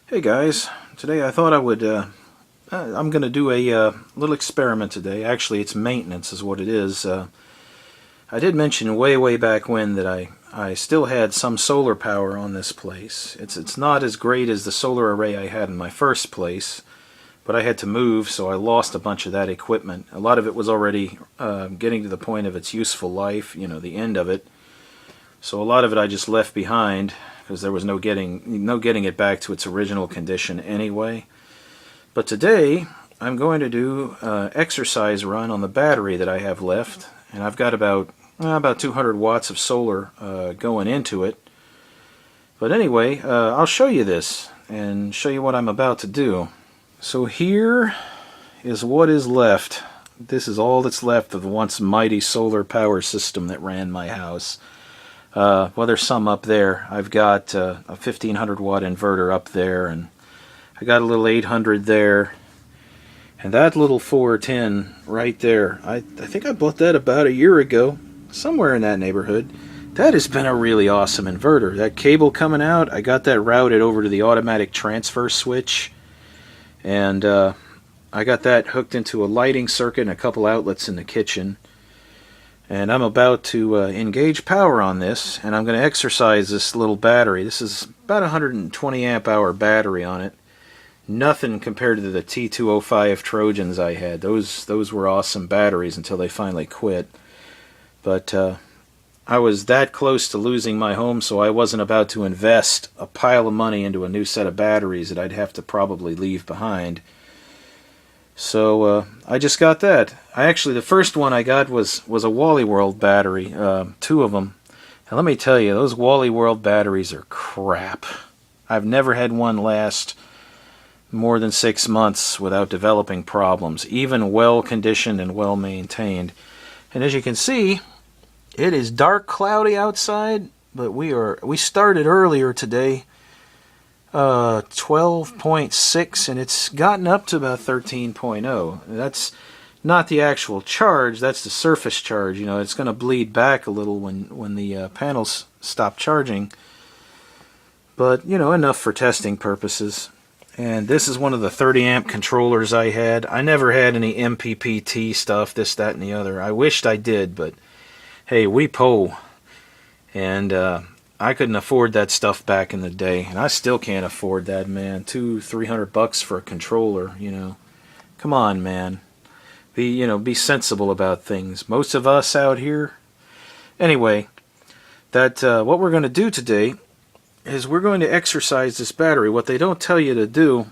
Hey guys, today I thought I'm going to do a little experiment today. Actually, it's maintenance is what it is. I did mention way back when that I still had some solar power on this place. It's not as great as the solar array I had in my first place, but I had to move, so I lost a bunch of that equipment. A lot of it was already getting to the point of its useful life, you know, the end of it. So a lot of it I just left behind, because there was no getting it back to its original condition anyway. But today I'm going to do an exercise run on the battery that I have left, and I've got about 200 watts of solar going into it. But anyway, I'll show you this and show you what I'm about to do. So here is what is left. This is all that's left of the once mighty solar power system that ran my house. Well, there's some up there. I've got a 1500 watt inverter up there, and I got a little 800 there, and that little 410 right there. I think I bought that about a year ago, somewhere in that neighborhood. That has been a really awesome inverter. That cable coming out, I got that routed over to the automatic transfer switch, and I got that hooked into a lighting circuit and a couple outlets in the kitchen. And I'm about to engage power on this, and I'm going to exercise this little battery. This is about 120 amp hour battery on it. Nothing compared to the T205 Trojans I had. Those were awesome batteries until they finally quit. But I was that close to losing my home, so I wasn't about to invest a pile of money into a new set of batteries that I'd have to probably leave behind. So I just got that. The first one I got was a Wally World battery, 2 of them. And let me tell you, those Wally World batteries are crap. I've never had one last more than 6 months without developing problems, even well conditioned and well maintained. And as you can see, it is dark cloudy outside, but we started earlier today. 12.6, and it's gotten up to about 13.0. That's not the actual charge, that's the surface charge. You know, it's going to bleed back a little when the panels stop charging, but you know, enough for testing purposes. And this is one of the 30 amp controllers I had. I never had any MPPT stuff, this, that, and the other. I wished I did, but hey, we po. And I couldn't afford that stuff back in the day, and I still can't afford that, man. $200-300 for a controller, you know. Come on, man. Be sensible about things. Most of us out here. Anyway, what we're going to do today is we're going to exercise this battery. What they don't tell you to do,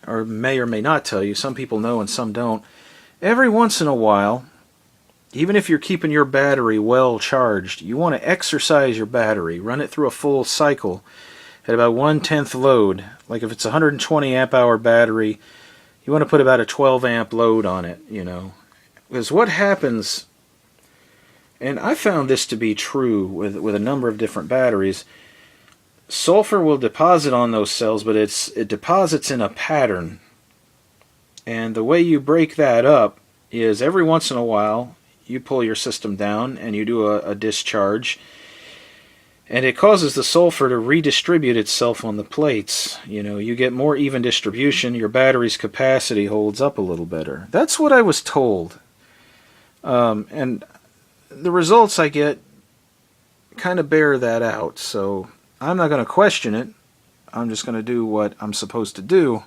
or may not tell you, some people know and some don't. Every once in a while, even if you're keeping your battery well charged, you want to exercise your battery. Run it through a full cycle at about 1/10 load. Like if it's a 120 amp hour battery, you want to put about a 12 amp load on it, you know. Because what happens, and I found this to be true with a number of different batteries, sulfur will deposit on those cells, but it deposits in a pattern. And the way you break that up is every once in a while, you pull your system down and you do a discharge, and it causes the sulfur to redistribute itself on the plates. You know, you get more even distribution, your battery's capacity holds up a little better. That's what I was told. And the results I get kind of bear that out, so I'm not going to question it. I'm just going to do what I'm supposed to do,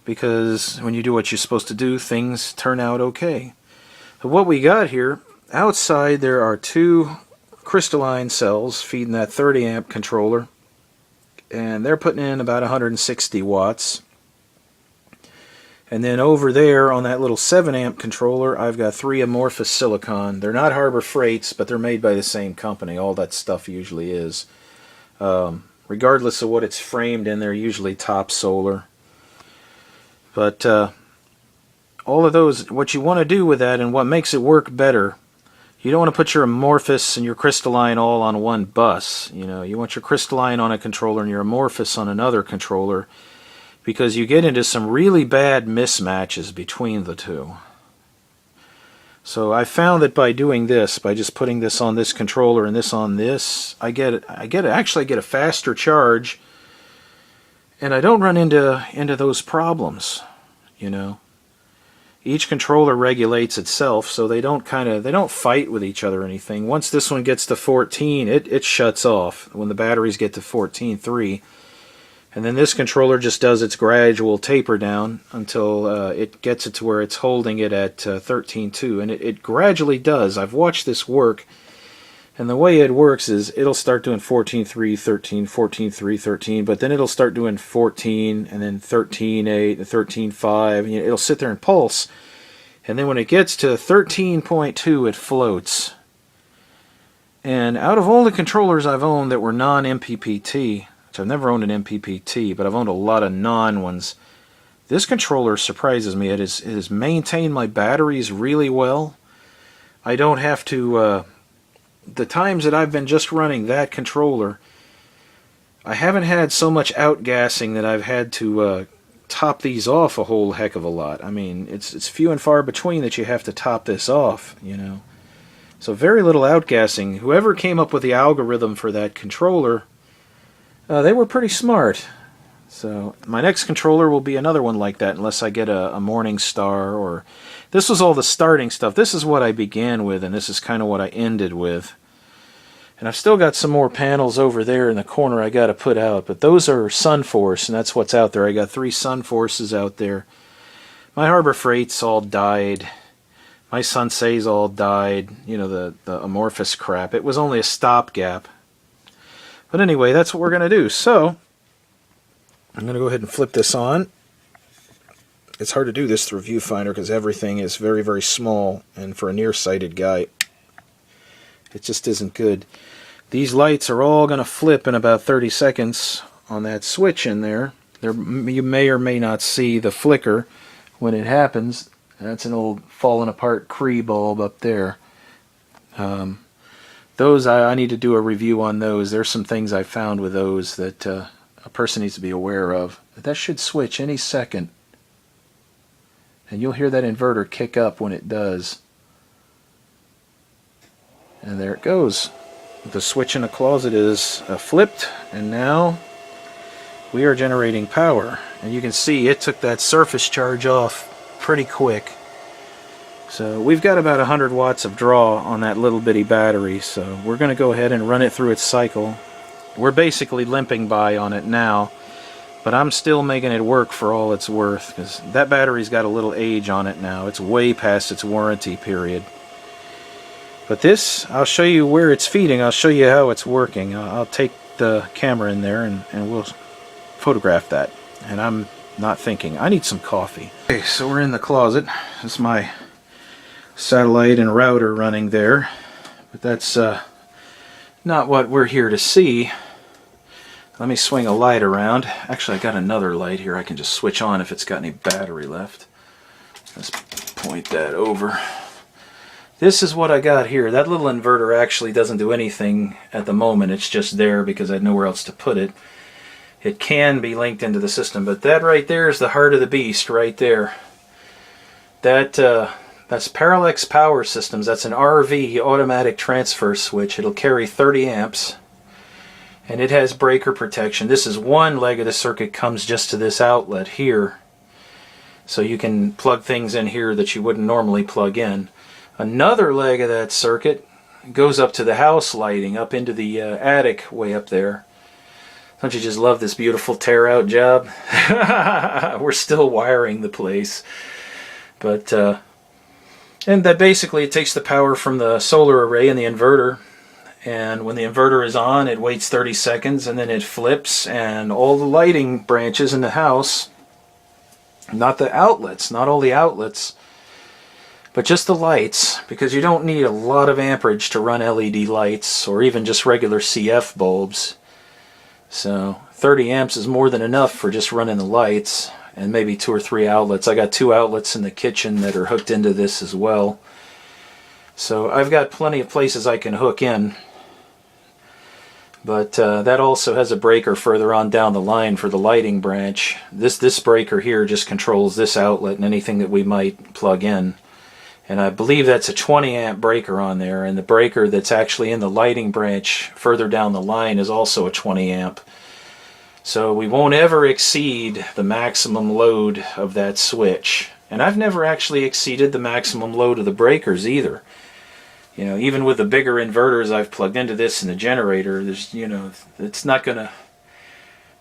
because when you do what you're supposed to do, things turn out okay. What we got here, outside there are 2 crystalline cells feeding that 30 amp controller, and they're putting in about 160 watts. And then over there on that little 7 amp controller, I've got 3 amorphous silicon. They're not Harbor Freights, but they're made by the same company. All that stuff usually is. Regardless of what it's framed in, they're usually top solar. But all of those, what you want to do with that and what makes it work better, you don't want to put your amorphous and your crystalline all on one bus. You know, you want your crystalline on a controller and your amorphous on another controller, because you get into some really bad mismatches between the two. So I found that by doing this, by just putting this on this controller and this on this, I actually get a faster charge And I don't run into those problems, you know. Each controller regulates itself, so they don't fight with each other or anything. Once this one gets to 14, it shuts off when the batteries get to 14.3. And then this controller just does its gradual taper down until it gets it to where it's holding it at 13.2. And it gradually does. I've watched this work, and the way it works is it'll start doing 14.3, 13, 14.3, 13, but then it'll start doing 14, and then 13.8, and 13.5. You know, it'll sit there and pulse, and then when it gets to 13.2, it floats. And out of all the controllers I've owned that were non-MPPT, which I've never owned an MPPT, but I've owned a lot of non-ones, this controller surprises me. It has maintained my batteries really well. I don't have to... the times that I've been just running that controller, I haven't had so much outgassing that I've had to top these off a whole heck of a lot. I mean, it's few and far between that you have to top this off, you know. So very little outgassing. Whoever came up with the algorithm for that controller, they were pretty smart. So my next controller will be another one like that, unless I get a Morningstar, or... This was all the starting stuff. This is what I began with, and this is kind of what I ended with. And I've still got some more panels over there in the corner I got to put out, but those are Sunforce, and that's what's out there. I got 3 Sunforces out there. My Harbor Freight's all died. My Sunsei's all died. You know, the amorphous crap. It was only a stopgap. But anyway, that's what we're going to do. So, I'm going to go ahead and flip this on. It's hard to do this through a viewfinder because everything is very, very small, and for a nearsighted guy, it just isn't good. These lights are all going to flip in about 30 seconds on that switch in there. You may or may not see the flicker when it happens. That's an old fallen apart Cree bulb up there. Those, I need to do a review on those. There's some things I found with those that a person needs to be aware of. But that should switch any second. And you'll hear that inverter kick up when it does. And there it goes. The switch in the closet is flipped, and now we are generating power. And you can see it took that surface charge off pretty quick. So we've got about 100 watts of draw on that little bitty battery, so we're going to go ahead and run it through its cycle. We're basically limping by on it now, but I'm still making it work for all it's worth, because that battery's got a little age on it now. It's way past its warranty period. But this, I'll show you where it's feeding. I'll show you how it's working. I'll take the camera in there and we'll photograph that. And I'm not thinking. I need some coffee. Okay, so we're in the closet. This is my satellite and router running there. But that's not what we're here to see. Let me swing a light around. Actually, I got another light here I can just switch on if it's got any battery left. Let's point that over. This is what I got here. That little inverter actually doesn't do anything at the moment. It's just there because I had nowhere else to put it. It can be linked into the system, but that right there is the heart of the beast right there. That's Parallax Power Systems. That's an RV automatic transfer switch. It'll carry 30 amps. And it has breaker protection. This is one leg of the circuit, comes just to this outlet here. So you can plug things in here that you wouldn't normally plug in. Another leg of that circuit goes up to the house lighting, up into the attic way up there. Don't you just love this beautiful tear-out job? We're still wiring the place. But, and that basically it takes the power from the solar array and the inverter. And when the inverter is on, it waits 30 seconds and then it flips, and all the lighting branches in the house, not the outlets, not all the outlets, but just the lights, because you don't need a lot of amperage to run LED lights or even just regular CF bulbs. So 30 amps is more than enough for just running the lights, and maybe 2 or 3 outlets. I got 2 outlets in the kitchen that are hooked into this as well. So I've got plenty of places I can hook in. But that also has a breaker further on down the line for the lighting branch. This breaker here just controls this outlet and anything that we might plug in. And I believe that's a 20 amp breaker on there, and the breaker that's actually in the lighting branch further down the line is also a 20 amp. So we won't ever exceed the maximum load of that switch. And I've never actually exceeded the maximum load of the breakers either. You know, even with the bigger inverters I've plugged into this in the generator, there's, you know, it's not gonna,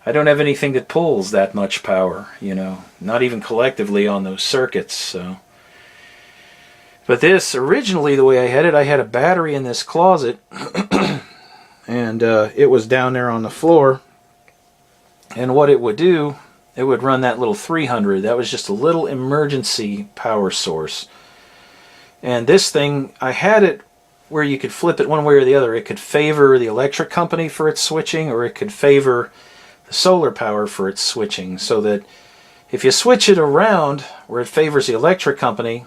I don't have anything that pulls that much power, you know, not even collectively on those circuits, so. But this, originally the way I had a battery in this closet, and it was down there on the floor. And what it would do, it would run that little 300. That was just a little emergency power source. And this thing, I had it where you could flip it one way or the other. It could favor the electric company for its switching, or it could favor the solar power for its switching. So that if you switch it around where it favors the electric company,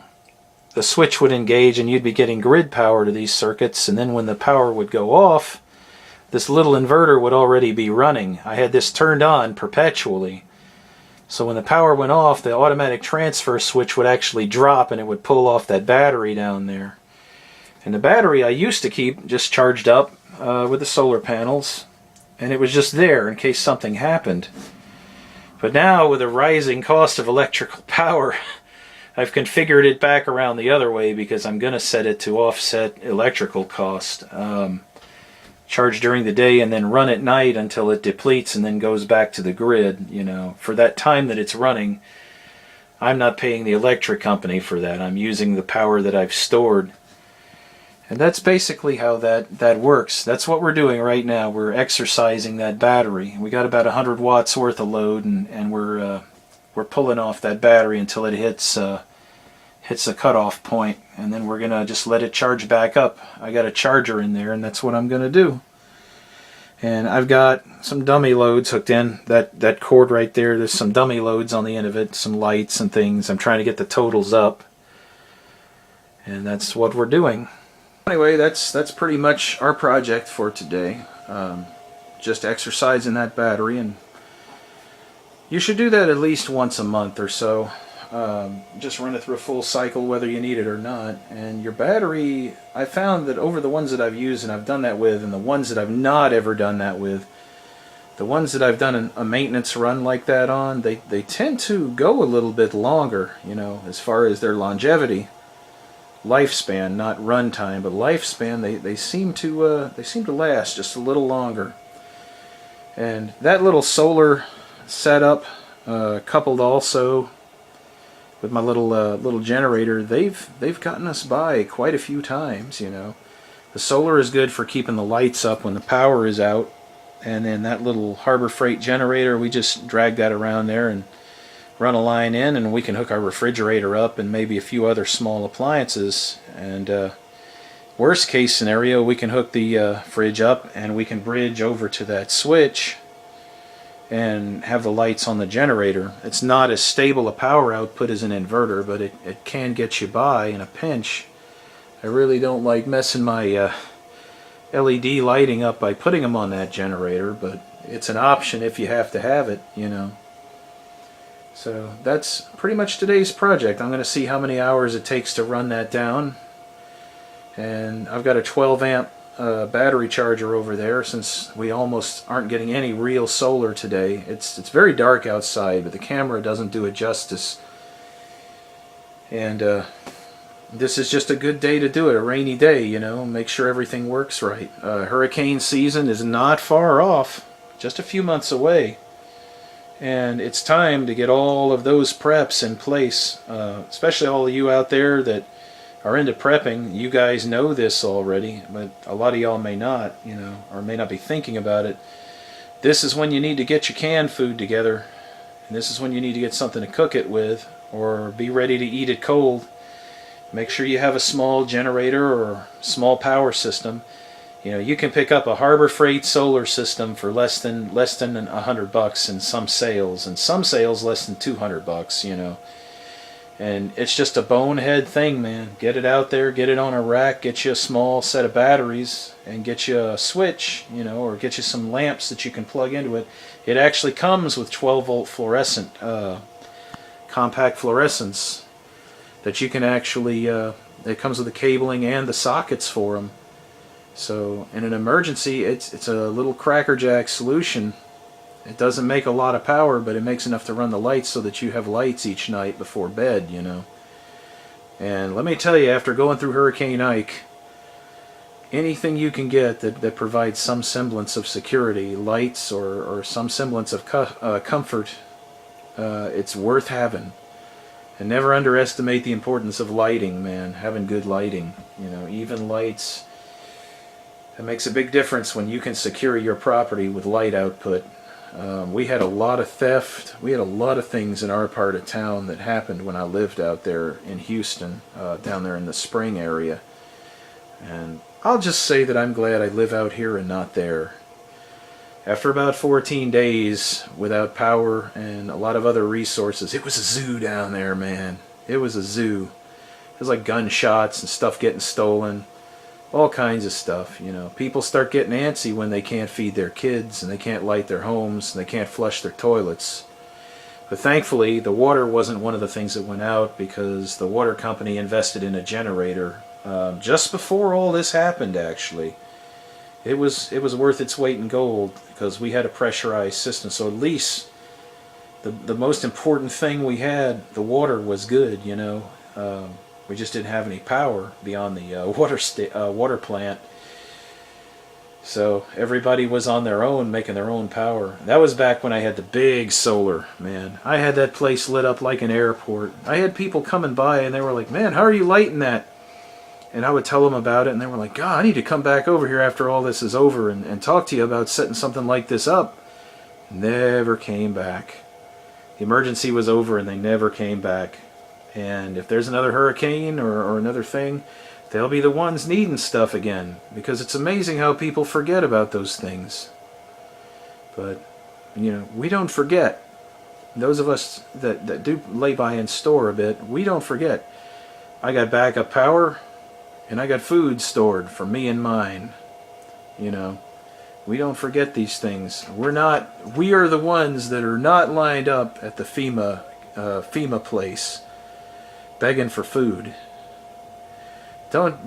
the switch would engage and you'd be getting grid power to these circuits. And then when the power would go off, this little inverter would already be running. I had this turned on perpetually. So when the power went off, the automatic transfer switch would actually drop and it would pull off that battery down there. And the battery I used to keep just charged up with the solar panels. And it was just there in case something happened. But now with the rising cost of electrical power, I've configured it back around the other way because I'm going to set it to offset electrical cost. Charge during the day and then run at night until it depletes and then goes back to the grid. You know, for that time that it's running, I'm not paying the electric company for that. I'm using the power that I've stored. And that's basically how that works. That's what we're doing right now. We're exercising that battery. We got about 100 watts worth of load, and we're pulling off that battery until it hits a cutoff point, and then we're gonna just let it charge back up. I got a charger in there, and that's what I'm gonna do. And I've got some dummy loads hooked in. That cord right there, there's some dummy loads on the end of it, some lights and things. I'm trying to get the totals up, and that's what we're doing. Anyway, that's pretty much our project for today. Just exercising that battery, and you should do that at least once a month or so. Just run it through a full cycle whether you need it or not. And your battery, I found that over the ones that I've used and I've done that with, and the ones that I've not ever done that with, the ones that I've done a maintenance run like that on, they tend to go a little bit longer, you know, as far as their longevity. Lifespan, not run time, but lifespan, they seem to last just a little longer. And that little solar setup, coupled also with my little generator, they've gotten us by quite a few times. You know, the solar is good for keeping the lights up when the power is out, and then that little Harbor Freight generator, we just drag that around there and run a line in, and we can hook our refrigerator up and maybe a few other small appliances. And worst case scenario, we can hook the fridge up and we can bridge over to that switch and have the lights on the generator. It's not as stable a power output as an inverter, but it can get you by in a pinch. I really don't like messing my LED lighting up by putting them on that generator, but it's an option if you have to have it, you know. So that's pretty much today's project. I'm going to see how many hours it takes to run that down. And I've got a 12 amp battery charger over there, since we almost aren't getting any real solar today. It's very dark outside, but the camera doesn't do it justice. And this is just a good day to do it, a rainy day, you know, make sure everything works right. Hurricane season is not far off, just a few months away. And it's time to get all of those preps in place, especially all of you out there that are into prepping. You guys know this already, but a lot of y'all may not, you know, or may not be thinking about it. This is when you need to get your canned food together, and this is when you need to get something to cook it with, or be ready to eat it cold. Make sure you have a small generator or small power system. You know, you can pick up a Harbor Freight solar system for less than $100 in some sales, and some sales less than $200, you know. And it's just a bonehead thing, man. Get it out there, get it on a rack, get you a small set of batteries, and get you a switch, you know, or get you some lamps that you can plug into it. It actually comes with 12-volt fluorescent, compact fluorescents that you can actually, it comes with the cabling and the sockets for them. So in an emergency, it's a little crackerjack solution It doesn't make a lot of power, but it makes enough to run the lights so that you have lights each night before bed, you know. And let me tell you, after going through Hurricane Ike, anything you can get that provides some semblance of security, lights or some semblance of comfort, it's worth having. And never underestimate the importance of lighting, man. Having good lighting, you know, even lights. It makes a big difference when you can secure your property with light output. We had a lot of theft. We had a lot of things in our part of town that happened when I lived out there in Houston, down there in the Spring area. And I'll just say that I'm glad I live out here and not there. After about 14 days without power and a lot of other resources, it was a zoo down there, man. It was a zoo. It was like gunshots and stuff getting stolen. All kinds of stuff, you know. People start getting antsy when they can't feed their kids and they can't light their homes and they can't flush their toilets. But thankfully, the water wasn't one of the things that went out because the water company invested in a generator just before all this happened, actually. It was worth its weight in gold because we had a pressurized system. So at least the most important thing we had, the water, was good, you know. We just didn't have any power beyond the water plant. So everybody was on their own, making their own power. That was back when I had the big solar, man. I had that place lit up like an airport. I had people coming by and they were like, man, how are you lighting that? And I would tell them about it and they were like, God, I need to come back over here after all this is over and talk to you about setting something like this up. Never came back. The emergency was over and they never came back. And if there's another hurricane or another thing, they'll be the ones needing stuff again. Because it's amazing how people forget about those things. But, you know, we don't forget. Those of us that do lay by and store a bit, we don't forget. I got backup power, and I got food stored for me and mine. You know, we don't forget these things. We are the ones that are not lined up at the FEMA place begging for food. Don't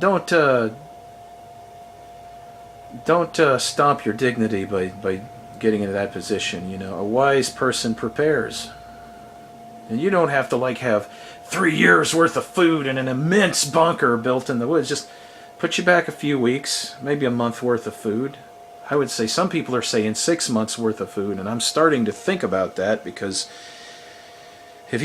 stomp your dignity by getting into that position. You know, a wise person prepares, and you don't have to have 3 years worth of food in an immense bunker built in the woods. Just put you back a few weeks, maybe a month worth of food. I would say some people are saying 6 months worth of food, and I'm starting to think about that because